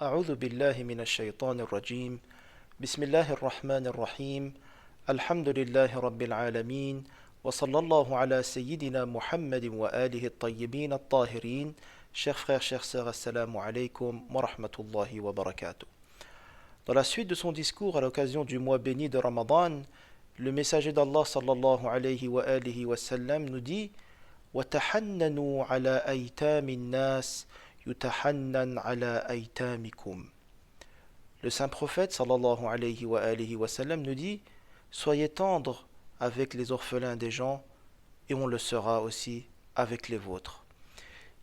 أعوذ بالله من الشيطان الرجيم بسم الله الرحمن الرحيم الحمد لله رب العالمين وصلى الله على سيدنا محمد وآله الطيبين الطاهرين. Chers frères, chères sœurs, assalamu alaikum wa rahmatullahi wa barakatuh. Dans la suite de son discours à l'occasion du mois béni de Ramadan, le messager d'Allah sallallahu alayhi wa alihi wa sallam nous dit وَتَحَنَّنُوا عَلَى أَيْتَامِ النَّاسِ يُتَحَنَّنْ عَلَى أَيْتَامِكُمْ. Le saint prophète sallallahu alayhi wa sallam nous dit: soyez tendres avec les orphelins des gens et on le sera aussi avec les vôtres.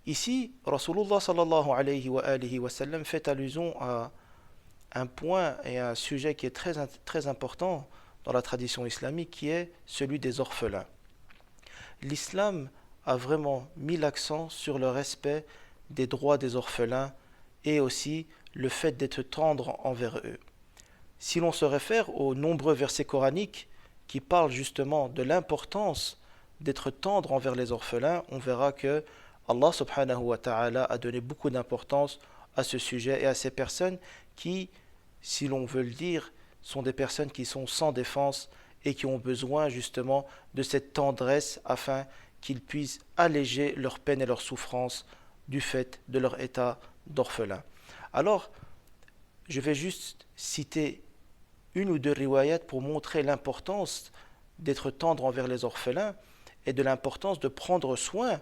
Ici, Rasulullah sallallahu alayhi wa sallam fait allusion à un point et un sujet qui est très important dans la tradition islamique, qui est celui des orphelins. L'islam a vraiment mis l'accent sur le respect des droits des orphelins et aussi le fait d'être tendre envers eux. Si l'on se réfère aux nombreux versets coraniques qui parlent justement de l'importance d'être tendre envers les orphelins, on verra que Allah subhanahu wa ta'ala a donné beaucoup d'importance à ce sujet et à ces personnes qui, si l'on veut le dire, sont des personnes qui sont sans défense et qui ont besoin justement de cette tendresse afin qu'ils puissent alléger leur peine et leur souffrance du fait de leur état d'orphelin. Alors, je vais juste citer une ou deux riwayat pour montrer l'importance d'être tendre envers les orphelins et de l'importance de prendre soin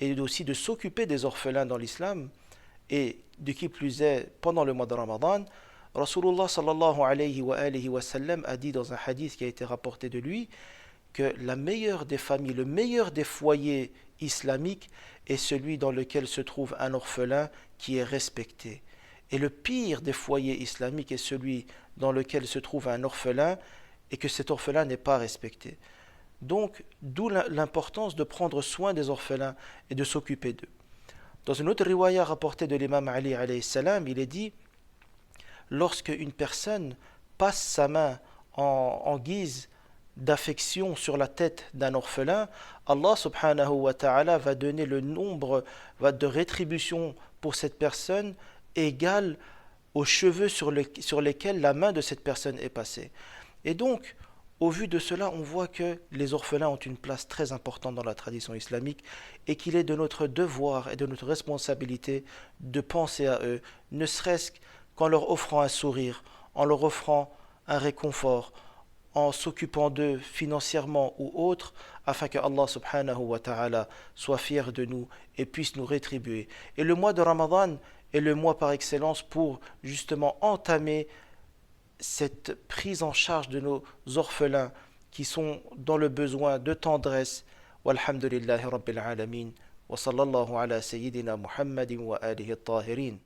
et aussi de s'occuper des orphelins dans l'islam. Et de qui plus est, pendant le mois de Ramadan, Rasulullah sallallahu alayhi wa sallam a dit dans un hadith qui a été rapporté de lui que la meilleure des familles, le meilleur des foyers islamiques est celui dans lequel se trouve un orphelin qui est respecté. Et le pire des foyers islamiques est celui dans lequel se trouve un orphelin et que cet orphelin n'est pas respecté. Donc, d'où l'importance de prendre soin des orphelins et de s'occuper d'eux. Dans une autre riwaya rapportée de l'imam Ali alayhi salam, il est dit: lorsque une personne passe sa main en guise d'affection sur la tête d'un orphelin, Allah subhanahu wa ta'ala va donner le nombre de rétribution pour cette personne égal aux cheveux sur lesquels la main de cette personne est passée. Et donc, au vu de cela, on voit que les orphelins ont une place très importante dans la tradition islamique et qu'il est de notre devoir et de notre responsabilité de penser à eux, ne serait-ce qu'en leur offrant un sourire, en leur offrant un réconfort, en s'occupant d'eux financièrement ou autre, afin que Allah subhanahu wa ta'ala soit fier de nous et puisse nous rétribuer. Et le mois de Ramadan est le mois par excellence pour justement entamer cette prise en charge de nos orphelins qui sont dans le besoin de tendresse. Walhamdulillahi rabbil alamin wa sallallahu ala sayyidina Muhammadin wa alihi at-tahirin.